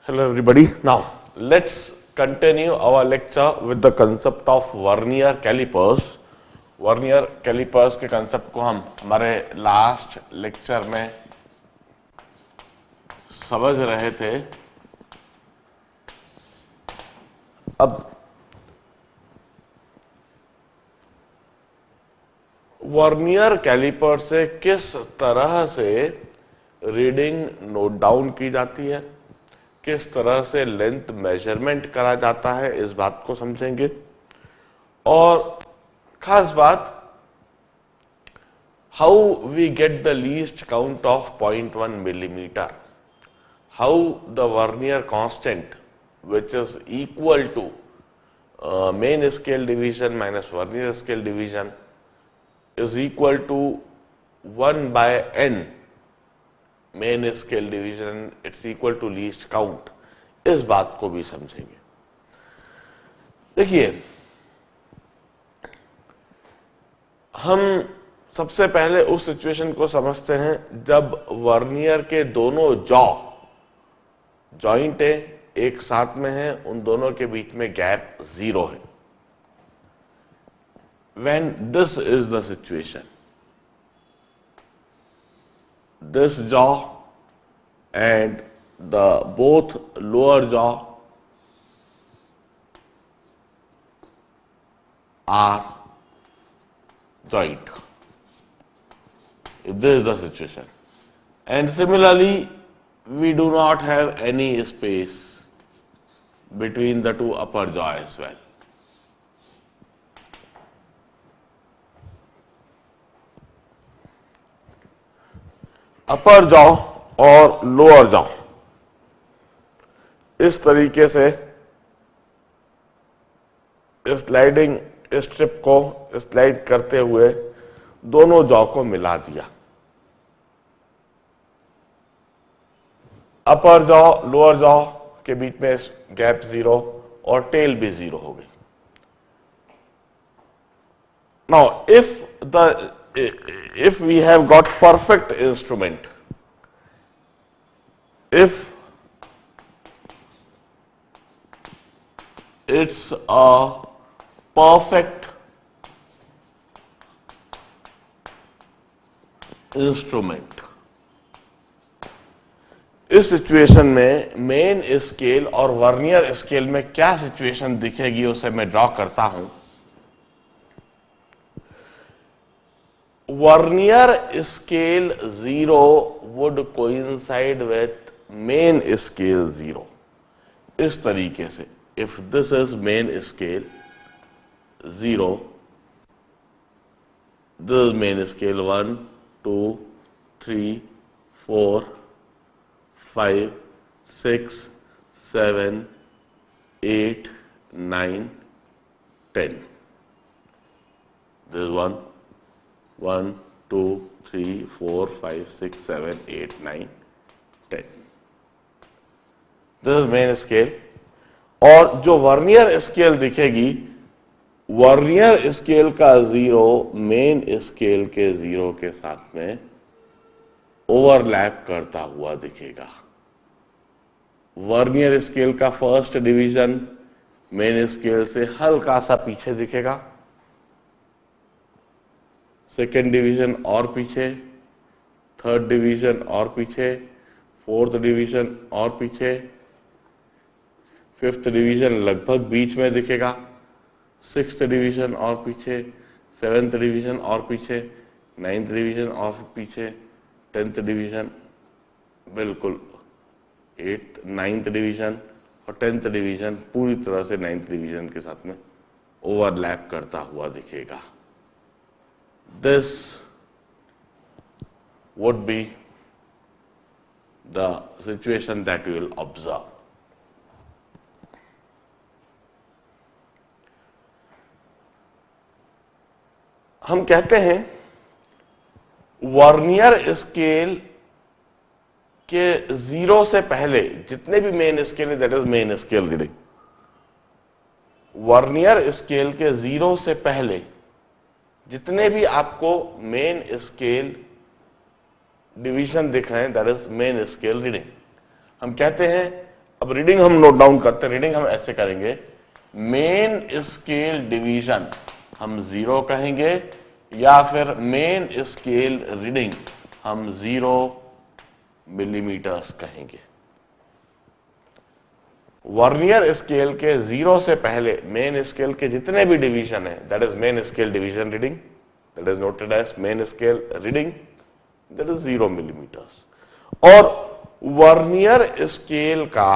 Hello everybody. Now let's continue our lecture with the concept of vernier callipers. Vernier callipers के concept को हम हमारे last lecture में समझ रहे थे. अब वर्नियर कैलिपर से किस तरह से रीडिंग नोट डाउन की जाती है, किस तरह से लेंथ मेजरमेंट करा जाता है, इस बात को समझेंगे. और खास बात, how we get the least count of 0.1 millimetre, how the vernier constant which is equal to main scale division minus vernier scale division is equal to 1 by n main scale division, it's equal to least count. इस बात को भी समझेंगे. देखिए, हम सबसे पहले उस सिचुएशन को समझते हैं जब वर्नियर के दोनों जॉइंट है, एक साथ में है, उन दोनों के बीच में गैप 0 है. When this is the situation, this jaw and the both lower jaw are joint. This is the situation. And similarly, we do not have any space between the two upper jaw as well. Upper jaw और lower jaw इस तरीके से sliding strip को slide करते हुए दोनों jaw को मिला दिया. अपर जॉ लोअर जॉ के बीच में गैप 0 और टेल भी 0 हो गई. Now if we have got perfect instrument, if it's a perfect instrument, इस सिचुएशन में मेन स्केल और वर्नियर स्केल में क्या सिचुएशन दिखेगी उसे मैं ड्रॉ करता हूं. Vernier scale 0 would coincide with main scale 0. इस तरीके से, if this is main scale 0, this is main scale 1, 2, 3, 4, 5, 6, 7, 8, 9, 10. This is 1, 2, 3, 4, 5, 6, 7, 8, 9, 10. This is main scale. और जो वर्नियर स्केल दिखेगी, वर्नियर स्केल का 0 मेन स्केल के 0 के साथ में ओवरलैप करता हुआ दिखेगा. वर्नियर स्केल का फर्स्ट डिवीजन मेन स्केल से हल्का सा पीछे दिखेगा, सेकेंड डिवीजन और पीछे, थर्ड डिवीजन और पीछे, फोर्थ डिवीजन और पीछे, फिफ्थ डिवीजन लगभग बीच में दिखेगा, सिक्स्थ डिवीजन और पीछे, सेवेंथ डिवीजन और पीछे, नाइन्थ डिवीजन और पीछे, टेंथ डिवीजन बिल्कुल, नाइन्थ डिवीजन और टेंथ डिवीजन पूरी तरह से नाइन्थ डिवीजन के साथ में ओवरलैप करता हुआ दिखेगा. This would be the situation that you will observe. हम कहते हैं वर्नियर स्केल के 0 से पहले जितने भी मेन स्केल है, that is main scale reading. Vernier scale के 0 से पहले जितने भी आपको मेन स्केल डिवीजन दिख रहे हैं, that is main scale reading. हम कहते हैं अब रीडिंग हम नोट डाउन करते हैं। रीडिंग हम ऐसे करेंगे, मेन स्केल डिवीजन हम 0 कहेंगे या फिर मेन स्केल रीडिंग हम 0 मिलीमीटर्स कहेंगे। वर्नियर स्केल के 0 से पहले मेन स्केल के जितने भी डिवीजन है, that is main scale division reading, that is noted as main scale reading, that is 0 millimetres. और वर्नियर स्केल का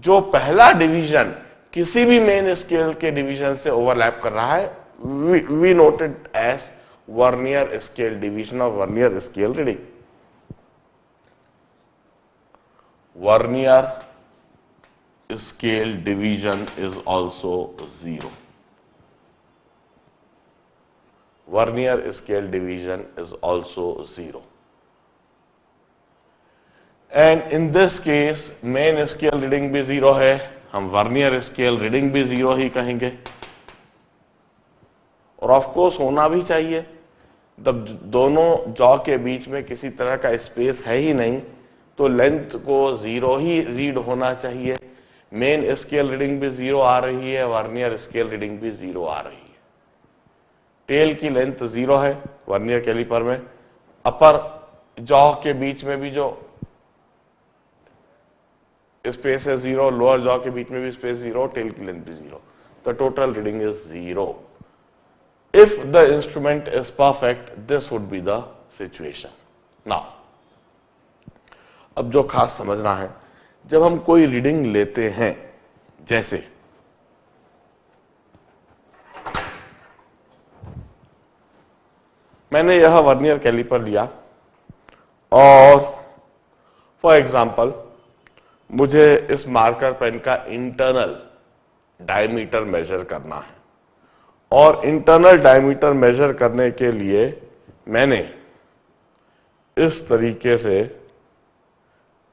जो पहला डिवीजन किसी भी मेन स्केल के डिवीजन से ओवरलैप कर रहा है, we noted as vernier scale division of vernier scale reading. Vernier scale division is also 0. Vernier scale division is also 0. And in this case main scale reading भी 0 है, हम vernier scale reading भी 0 ही कहेंगे। और of course होना भी चाहिए, जब दोनों जॉ के बीच में किसी तरह का स्पेस है ही नहीं तो लेंथ को 0 ही रीड होना चाहिए। मेन स्केल रीडिंग भी 0 आ रही है, वर्नियर स्केल रीडिंग भी 0 आ रही है। टेल की लेंथ 0 है वर्नियर कैलिपर में, अपर जॉ के बीच में भी जो स्पेस है 0, लोअर जॉ के बीच में भी स्पेस 0, टेल की लेंथ भी 0, the total reading is 0। If the instrument is perfect this would be the situation. Now अब जो खास समझना है, जब हम कोई रीडिंग लेते हैं, जैसे मैंने यह वर्नियर कैलिपर लिया और फॉर एग्जांपल मुझे इस मार्कर पेन का इंटरनल डायमीटर मेजर करना है, और इंटरनल डायमीटर मेजर करने के लिए मैंने इस तरीके से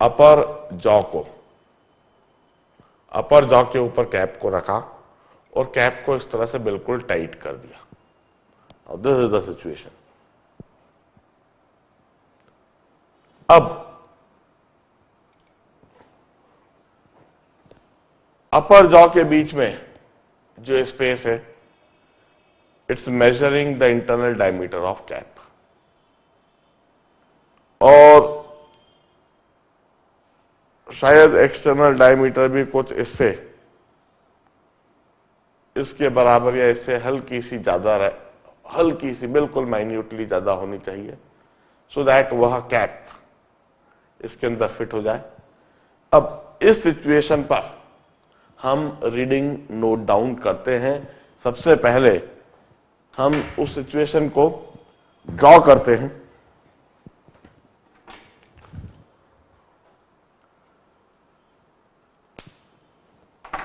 अपर जॉ के ऊपर कैप को रखा और कैप को इस तरह से बिल्कुल टाइट कर दिया। This is the situation. अब अपर जॉ के बीच में जो स्पेस है, it's measuring the internal diameter of cap, और शायद एक्सटर्नल डायमीटर भी कुछ इसके बराबर या इससे हल्की सी ज्यादा हल्की सी बिल्कुल माइन्यूटली ज्यादा होनी चाहिए, सो दैट वह कैप इसके अंदर फिट हो जाए। अब इस सिचुएशन पर हम रीडिंग नोट डाउन करते हैं। सबसे पहले हम उस सिचुएशन को ड्रॉ करते हैं।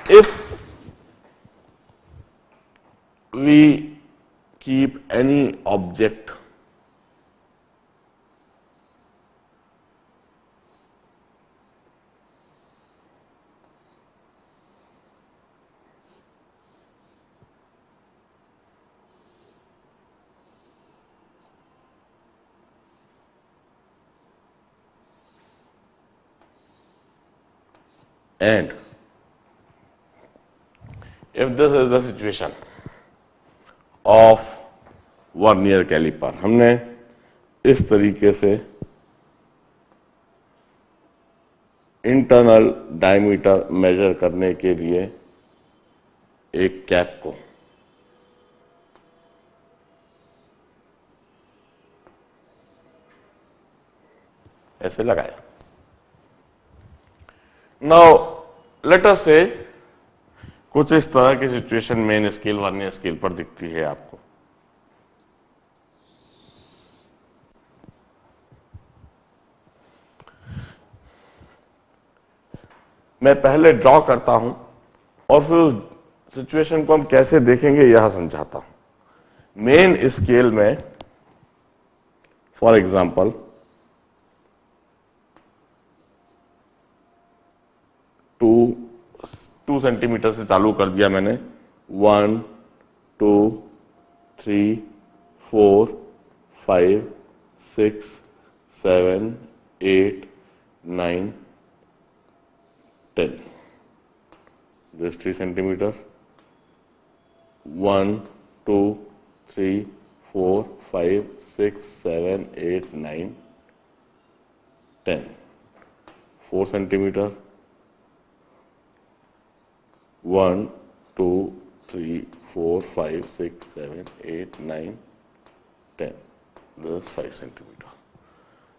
If we keep any object and if this is the situation of vernier calliper, हमने इस तरीके से इंटरनल डायमीटर मेजर करने के लिए एक कैप को ऐसे लगाया। नाउ लेट अस से कुछ इस तरह की situation main scale vernier scale पर दिखती है आपको। मैं पहले ड्रॉ करता हूं और फिर उस सिचुएशन को हम कैसे देखेंगे यह समझाता हूं। मेन स्केल में फॉर एग्जांपल 2 सेंटीमीटर से चालू कर दिया मैंने। 1 2 3 4 5 6 7 8 9 10. This 3 centimeter. 1, 2, 3, 4, 5, 6, 7, 8, 9, 10. 4 centimeter. 1, 2, 3, 4, 5, 6, 7, 8, 9, 10. This is 5 centimeter.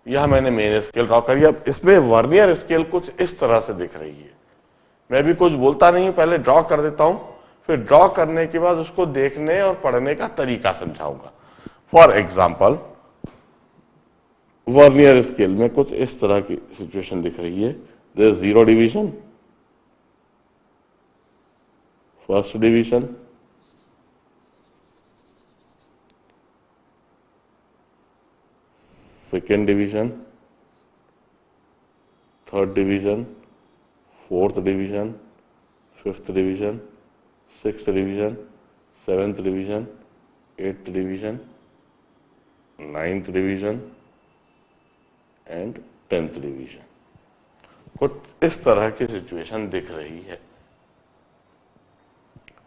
यह मैंने मेन स्केल ड्रॉ करी। अब इसमें वर्नियर स्केल कुछ इस तरह से दिख रही है। मैं भी कुछ बोलता नहीं हूं, पहले ड्रॉ कर देता हूं, फिर ड्रॉ करने के बाद उसको देखने और पढ़ने का तरीका समझाऊंगा। फॉर एग्जाम्पल, वर्नियर स्केल में कुछ इस तरह की सिचुएशन दिख रही है। There is 0 division, first division, second division, third division, fourth division, fifth division, sixth division, seventh division, eighth division, ninth division and 10th division. कुछ इस तरह की सिचुएशन दिख रही है।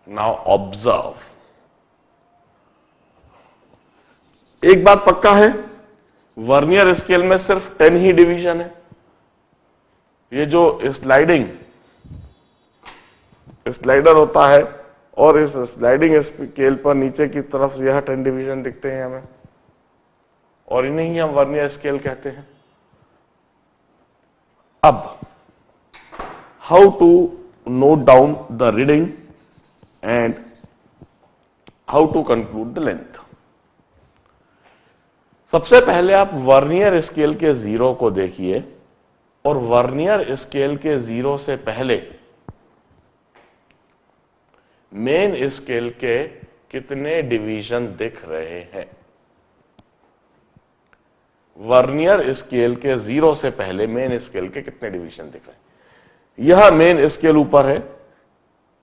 नाउ ऑब्जर्व, एक बात पक्का है, वर्नियर स्केल में सिर्फ 10 ही डिवीजन है। ये जो स्लाइडर होता है और इस स्लाइडिंग स्केल पर नीचे की तरफ यह 10 डिवीजन दिखते हैं हमें, और इन्हें ही हम वर्नियर स्केल कहते हैं। अब how to note down the reading and how to conclude the length. सबसे पहले आप वर्नियर स्केल के 0 को देखिए और वर्नियर स्केल के 0 से पहले मेन स्केल के कितने डिवीजन दिख रहे हैं। वर्नियर स्केल के 0 से पहले मेन स्केल के कितने डिवीजन दिख रहे हैं। यह मेन स्केल ऊपर है,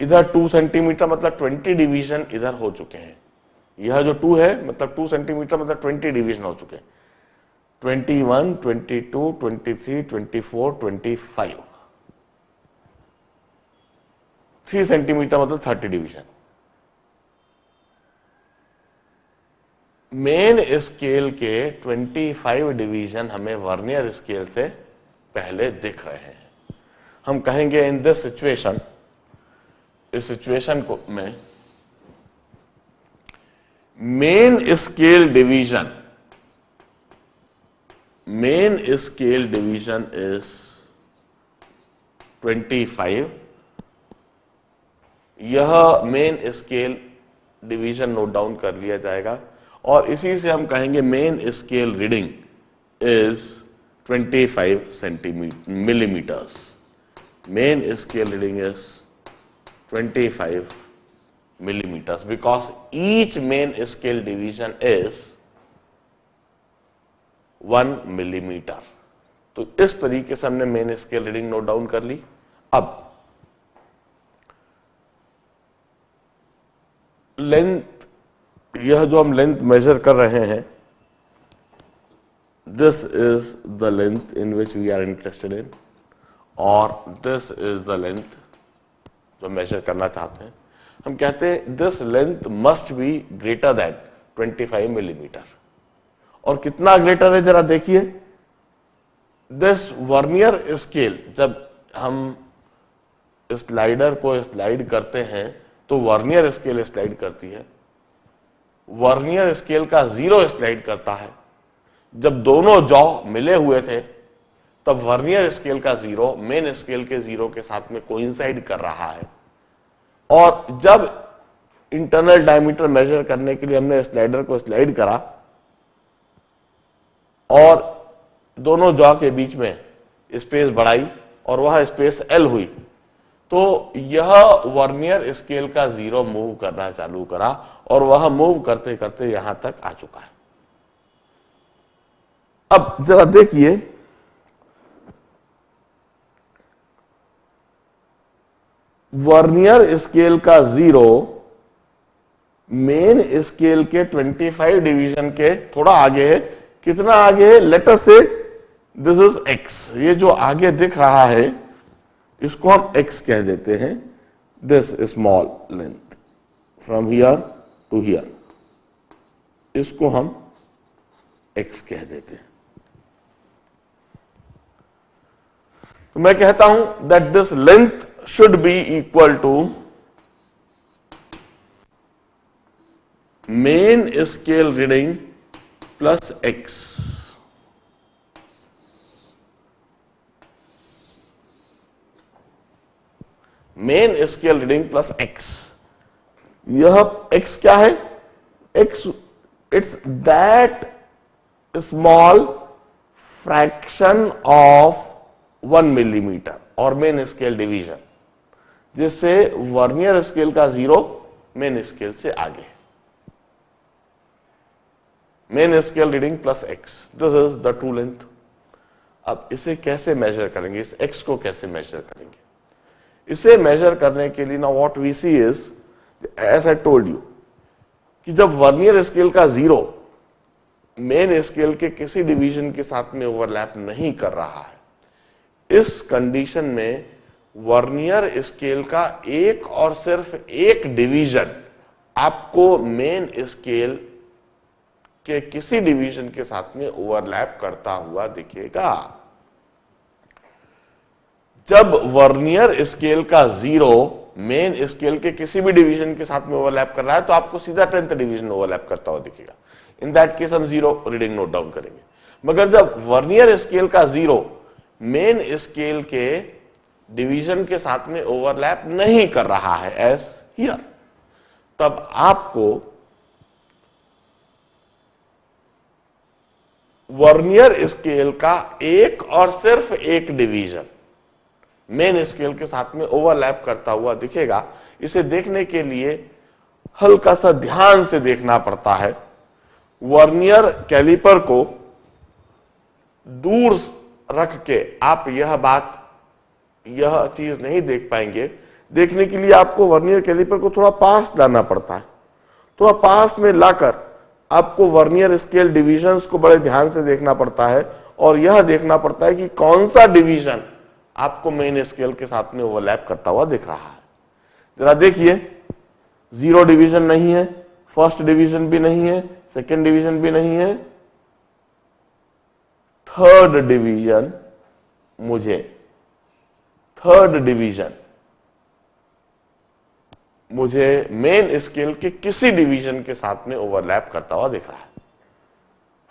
इधर 2 सेंटीमीटर मतलब 20 डिवीजन इधर हो चुके हैं। यह जो 2 है मतलब 2 सेंटीमीटर मतलब 20 डिवीजन हो चुके हैं। 21, 22, 23, 24, 25। 3 सेंटीमीटर मतलब 30 डिवीजन। मेन स्केल के 25 डिवीजन हमें वर्नियर स्केल से पहले दिख रहे हैं। हम कहेंगे इन दिस सिचुएशन, इस सिचुएशन को में मेन स्केल डिवीजन इज 25। यह main scale division note down कर लिया जाएगा और इसी से हम कहेंगे main scale reading is 25 millimetres. Main scale reading is 25 millimeters because each main scale division is 1 millimeter। तो इस तरीके से हमने main scale reading note down कर ली। अब लेंथ, यह जो हम लेंथ मेजर कर रहे हैं, this is the length in which we are interested in और दिस इज द लेंथ जो मेजर करना चाहते हैं। हम कहते हैं this length must be greater than 25 millimetre. और कितना ग्रेटर है जरा देखिए। दिस वर्नियर स्केल, जब हम स्लाइडर को स्लाइड करते हैं तो वर्नियर स्केल स्लाइड करती है, वर्नियर स्केल का 0 स्लाइड करता है। जब दोनों जॉ मिले हुए थे तब वर्नियर स्केल का 0 मेन स्केल के 0 के साथ में कोइंसाइड कर रहा है। और जब इंटरनल डायमीटर मेजर करने के लिए हमने स्लाइडर को स्लाइड करा और दोनों जॉ के बीच में स्पेस बढ़ाई और वह स्पेस L हुई, तो यह वर्नियर स्केल का 0 मूव करना चालू करा और वह मूव करते करते यहां तक आ चुका है। अब जरा देखिए, वर्नियर स्केल का 0 मेन स्केल के 25 डिवीजन के थोड़ा आगे है। कितना आगे है? लेट अस से दिस इज x। ये जो आगे दिख रहा है इसको हम x कह देते हैं, this small length from here to here, इसको हम x कह देते हैं। तो मैं कहता हूं that this length should be equal to main scale reading plus x। Main scale reading plus x, यह x क्या है? x it's that small fraction of 1 millimetre और मेन स्केल डिवीजन, जिससे वर्नियर स्केल का 0 मेन स्केल से आगे। Main scale reading plus x, this is the true length. अब इसे कैसे मेजर करेंगे? इस x को कैसे मेजर करेंगे? इसे मेजर करने के लिए ना what we see is, as I told you, कि जब वर्नियर स्केल का 0 मेन स्केल के किसी डिवीजन के साथ में ओवरलैप नहीं कर रहा है, इस कंडीशन में वर्नियर स्केल का एक और सिर्फ एक डिवीजन आपको मेन स्केल के किसी डिवीजन के साथ में ओवरलैप करता हुआ दिखेगा। जब वर्नियर स्केल का 0 मेन स्केल के किसी भी डिवीजन के साथ में ओवरलैप कर रहा है, तो आपको सीधा 10th डिवीजन ओवरलैप करता हुआ दिखेगा। इन दैट केस हम 0 रीडिंग नोट डाउन करेंगे। मगर जब वर्नियर स्केल का 0 मेन स्केल के डिवीजन के साथ में ओवरलैप नहीं कर रहा है, एज हियर, तब आपको वर्नियर स्केल का एक और सिर्फ एक डिवीजन मेन स्केल के साथ में ओवरलैप करता हुआ दिखेगा। इसे देखने के लिए हल्का सा ध्यान से देखना पड़ता है। वर्नियर कैलिपर को दूर रख के आप यह चीज नहीं देख पाएंगे। देखने के लिए आपको वर्नियर कैलिपर को थोड़ा पास लाना पड़ता है। थोड़ा पास में लाकर आपको वर्नियर स्केल डिविजन्स को बड़े ध्यान से देखना पड़ता है और यह देखना पड़ता है कि कौन सा डिवीजन आपको मेन स्केल के साथ में ओवरलैप करता हुआ दिख रहा है। जरा देखिए, 0 डिवीजन नहीं है, फर्स्ट डिवीजन भी नहीं है, सेकेंड डिवीजन भी नहीं है, थर्ड डिवीजन मुझे मेन स्केल के किसी डिवीजन के साथ में ओवरलैप करता हुआ दिख रहा है।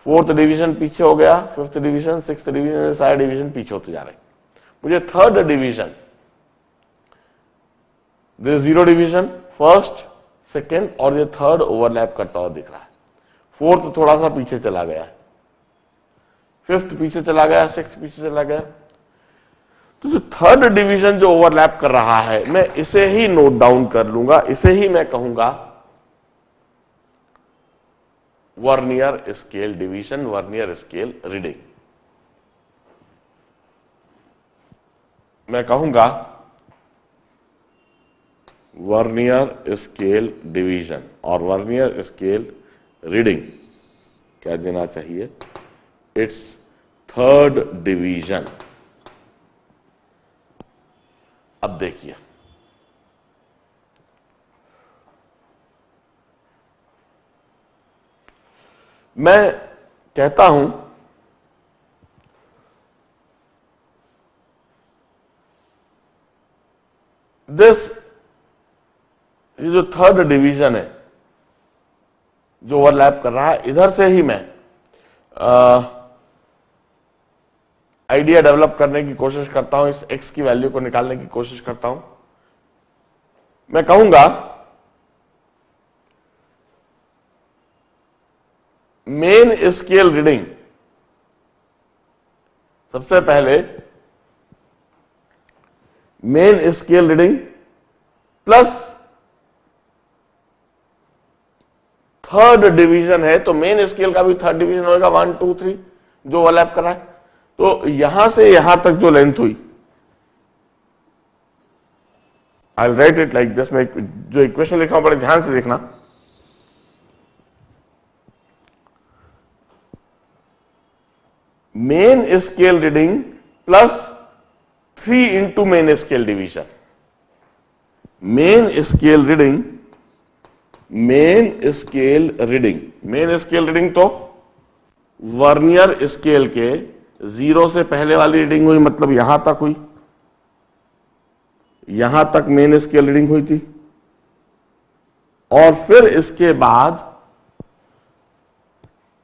फोर्थ डिवीजन पीछे हो गया, फिफ्थ डिवीजन, सिक्स्थ डिवीजन, सारे डिवीजन पीछे होते जा रहे हैं। मुझे third division, 0 division, first, second और ये थर्ड ओवरलैप करता हुआ दिख रहा है। फोर्थ थोड़ा सा पीछे चला गया है, फिफ्थ पीछे चला गया, सिक्स्थ पीछे चला गया। तो जो थर्ड डिवीजन जो ओवरलैप कर रहा है, मैं इसे ही नोट डाउन कर लूंगा, इसे ही मैं कहूंगा vernier scale division, vernier scale reading. मैं कहूंगा वर्नियर स्केल डिवीजन और वर्नियर स्केल रीडिंग क्या देना चाहिए? It's third division. अब देखिए, मैं कहता हूं ये जो थर्ड डिवीजन है जो ओवरलैप कर रहा है, इधर से ही मैं आइडिया डेवलप करने की कोशिश करता हूं, इस x की वैल्यू को निकालने की कोशिश करता हूं। मैं कहूंगा मेन स्केल रीडिंग, सबसे पहले main scale reading plus third division है, तो मेन स्केल का भी थर्ड डिवीजन होगा 1, 2, 3 जो ओवरलैप कर रहा है। तो यहां से यहां तक जो लेंथ हुई, I will write it like this. मैं जो इक्वेशन लिखा हूं बड़े ध्यान से देखना। Main scale reading plus 3 into main scale division. Main scale reading, main scale reading तो वर्नियर स्केल के 0 से पहले वाली रीडिंग हुई, मतलब यहां तक हुई, यहां तक मेन स्केल रीडिंग हुई थी, और फिर इसके बाद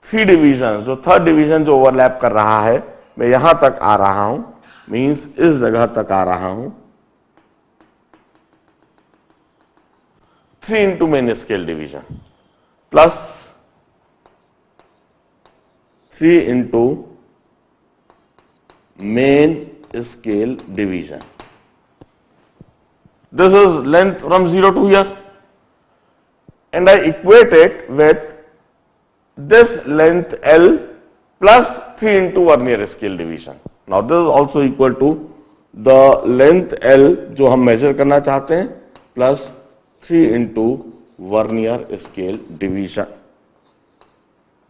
3 डिवीजन, जो थर्ड डिवीजन जो ओवरलैप कर रहा है, मैं यहां तक आ रहा हूं, मींस इस जगह तक आ रहा हूं। 3 into main scale division plus 3 into main scale division. This is length from 0 to here, and I equate it with this length L plus 3 into vernier scale division. Now this is also equal to the length L जो हम measure करना चाहते हैं plus 3 into vernier scale division.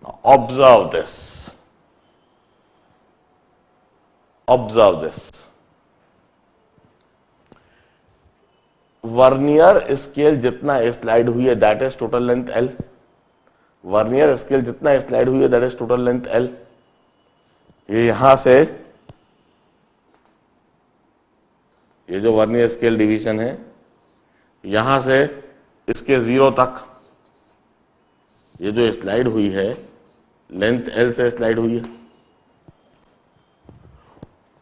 Now observe this. Observe this. Vernier scale जितना slide हुई है that is total length L. Vernier scale जितना slide हुई है that is total length L. ये यहां से, ये जो वर्नियर स्केल डिवीजन है, यहां से इसके 0 तक ये जो स्लाइड हुई है लेंथ एल से स्लाइड हुई है।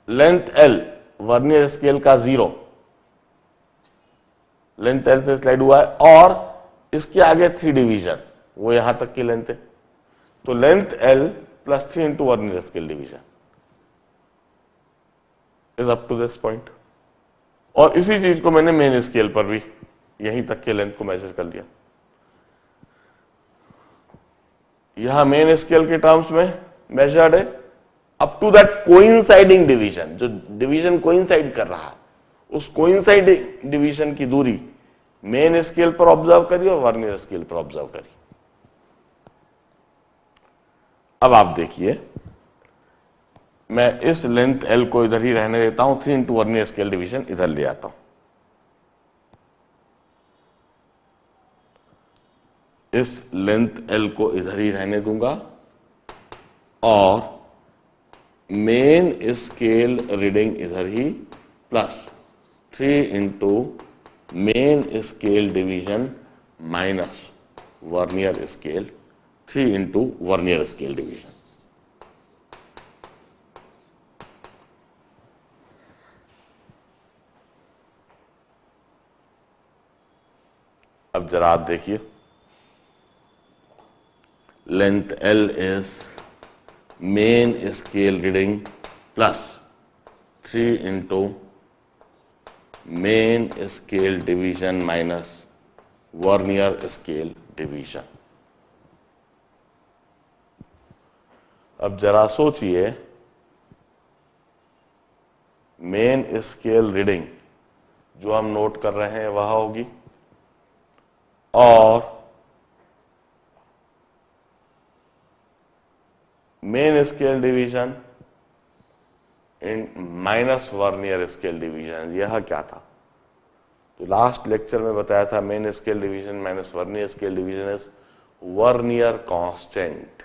लेंथ एल वर्नियर स्केल का 0 लेंथ एल से स्लाइड हुआ है, और इसके आगे 3 डिवीजन, वो यहां तक की लेंथ है। तो length L plus 3 into vernier scale division is up to this point. और इसी चीज को मैंने मेन स्केल पर भी यहीं तक के लेंथ को मेजर कर लिया। यहां मेन स्केल के टर्म्स में मेजर्ड है up to that coinciding division, जो डिवीजन कोइंसाइड कर रहा है, उस कोइंसाइडिंग डिवीजन की दूरी मेन स्केल पर ऑब्जर्व करी और वर्नियर स्केल पर ऑब्जर्व करी। अब आप देखिए, मैं इस लेंथ एल को इधर ही रहने देता हूं, 3 इंटू वर्नियर स्केल डिवीजन इधर ले आता हूं। इस लेंथ एल को इधर ही रहने दूंगा और मेन स्केल रीडिंग इधर ही plus 3 into main scale division minus vernier scale, 3 into vernier scale division. अब जरा आप देखिए, length L is main scale reading plus 3 into main scale division minus vernier scale division. अब जरा सोचिए, मेन स्केल रीडिंग जो हम नोट कर रहे हैं वह होगी, और मेन स्केल डिवीजन इन माइनस वर्नियर स्केल डिवीजन। यह क्या था? तो लास्ट लेक्चर में बताया था main scale division minus vernier scale division is vernier constant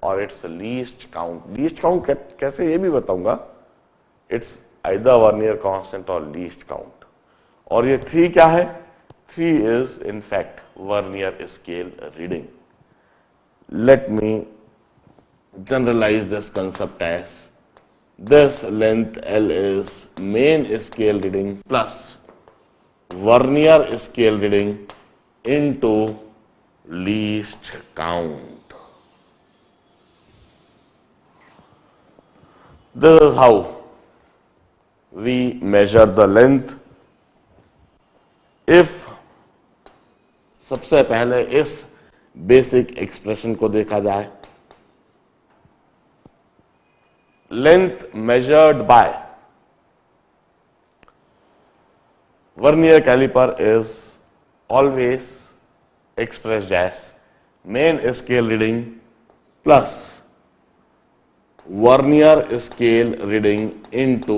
और it's least count. Least count कैसे, ये भी बताऊंगा। इट्स आइदर वर्नियर कांस्टेंट और लीस्ट काउंट। और ये 3 क्या है? 3 is in fact vernier scale reading. Let me generalize this concept as this length L is main scale reading plus vernier scale reading into least count. This is how we measure the length. If सबसे पहले इस basic expression को देखा जाए, length measured by vernier caliper is always expressed as main scale reading plus vernier scale reading into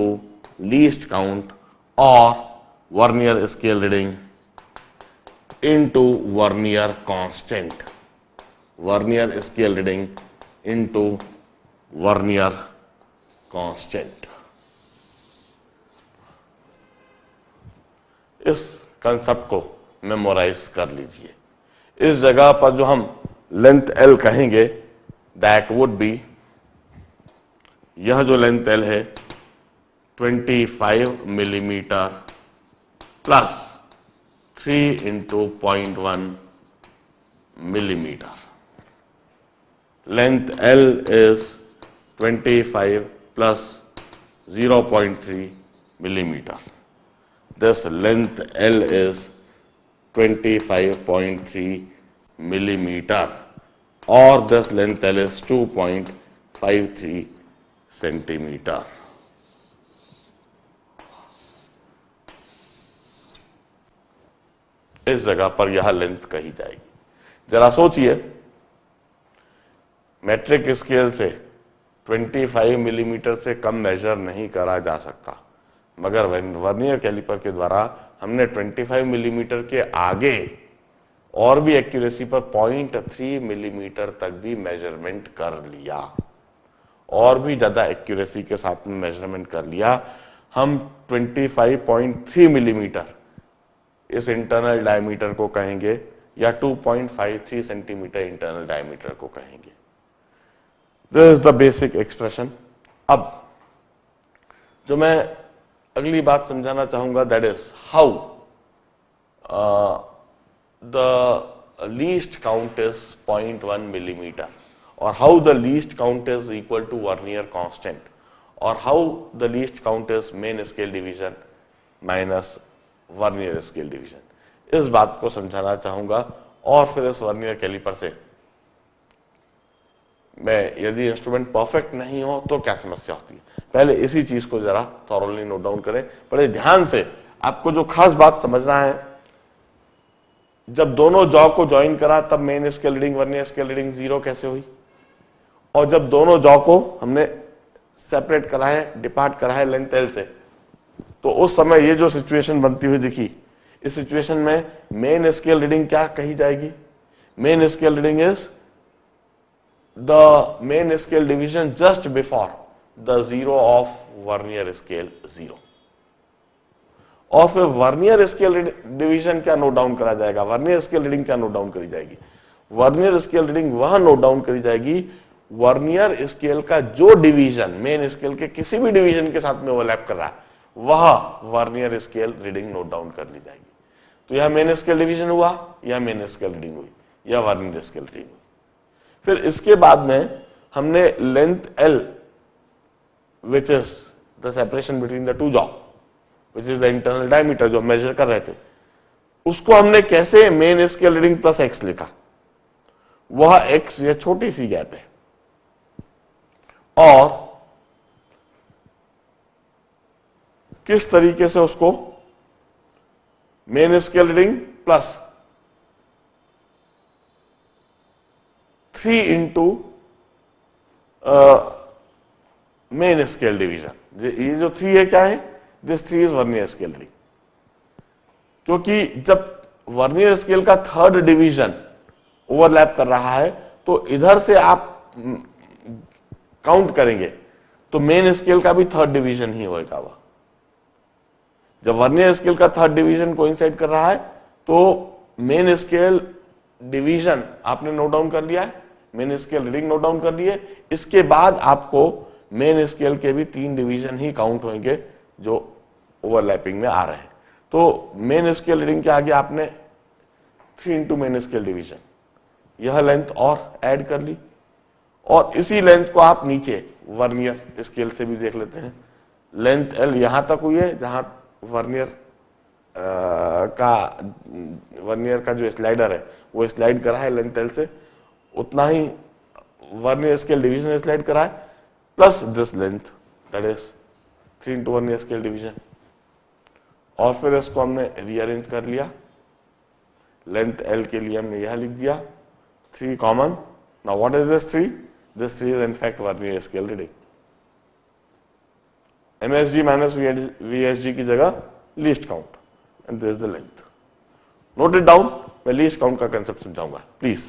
least count or vernier scale reading into vernier constant. Vernier scale reading into vernier constant. इस concept को memorise कर लीजिए। इस जगह पर जो हम length L कहेंगे, दैट वुड बी, यह जो लेंथ L है 25 millimetre plus 3 into 0.1 millimeter. Length L is 25 plus 0.3 millimeter. This length L is 25.3 millimeter, or this length L is 2.53 centimeter. इस जगह पर यह लेंथ कही जाएगी। जरा सोचिए, मेट्रिक स्केल से 25 मिलीमीटर से कम मेजर नहीं करा जा सकता, मगर वर्नियर कैलिपर के द्वारा हमने 25 मिलीमीटर के आगे और भी एक्यूरेसी पर 0.3 मिलीमीटर तक भी मेजरमेंट कर लिया, और भी ज्यादा एक्यूरेसी के साथ में मेजरमेंट कर लिया। हम 25.3 मिलीमीटर इस इंटरनल डायमीटर को कहेंगे, या 2.53 सेंटीमीटर इंटरनल डायमीटर को कहेंगे। This is the basic expression. अब जो मैं अगली बात समझाना चाहूंगा, that is how the least count is 0.1 millimetre, और how the least count is equal to vernier constant, और how the least count is main scale division minus vernier scale division. इस बात को समझाना चाहूंगा, और फिर इस वर्नियर कैलिपर से मैं, यदि इंस्ट्रूमेंट परफेक्ट नहीं हो तो क्या समस्या होती है, पहले इसी चीज को जरा थॉरोली नोट डाउन करें, बड़े ध्यान से। आपको जो खास बात समझना है, जब दोनों जॉ को ज्वाइन करा तब main scale reading vernier scale reading 0 कैसे हुई, और जब दोनों जॉ को हमने सेपरेट करा है, डिपार्ट करा है लेंथ L से, तो उस समय ये जो सिचुएशन बनती हुई दिखी, इस सिचुएशन में मेन स्केल रीडिंग क्या कही जाएगी? Main scale reading is the main scale division just before the 0 of vernier scale 0। और फिर वर्नियर स्केल डिवीजन क्या नोट डाउन करा जाएगा? वर्नियर स्केल रीडिंग क्या नोट डाउन करी जाएगी? वर्नियर स्केल रीडिंग वह नोट डाउन करी जाएगी वर्नियर स्केल का जो डिवीजन मेन स्केल के किसी भी डिवीजन के साथ में ओवरलैप कर रहा है, वह vernier scale reading note down कर ली जाएगी। तो यह मेन स्केल डिवीजन हुआ, यह मेन स्केल रीडिंग हुई, यह वर्नियर स्केल रीडिंग हुई। फिर इसके बाद में हमने length L, which is the separation between the two jaw, which is the internal diameter, जो मेजर कर रहे थे, उसको हमने कैसे main scale reading plus x लिखा? वह x, यह छोटी सी गैप है, और किस तरीके से उसको main scale reading plus 3 into main scale division. ये जो 3 है क्या है? This 3 is vernier scale reading, क्योंकि जब वर्नियर स्केल का थर्ड डिवीजन ओवरलैप कर रहा है, तो इधर से आप काउंट करेंगे तो मेन स्केल का भी थर्ड डिवीजन ही होगा। वह जब वर्नियर स्केल का थर्ड डिवीजन कोइंसाइड कर रहा है, तो मेन स्केल डिवीजन आपने नोट डाउन कर लिया है, main scale reading note down कर लिए। इसके बाद आपको मेन स्केल के भी 3 डिवीजन ही काउंट होंगे जो ओवरलैपिंग में आ रहे हैं। तो मेन स्केल रीडिंग के आगे आपने 3 इंटू मेन स्केल डिवीजन, यह लेंथ और ऐड कर ली, और इसी लेंथ को आप नीचे वर्नियर स्केल से भी देख लेते हैं। लेंथ L यहां तक हुई है, जहां वर्नियर का जो स्लाइडर है वो स्लाइड करा है लेंथ L से, उतना ही वर्नियर स्केल डिवीजन स्लाइड करा है, plus this length, that is 3 into vernier scale division. और फिर इसको हमने रीअरेंज कर लिया। लेंथ L के लिए हमने यह लिख दिया 3 common. Now what is this 3? This 3 is in fact vernier scale reading, MSG minus VSG की जगह least count and this is the length. Note it down. मैं लीस्ट काउंट का कंसेप्ट समझाऊंगा प्लीज.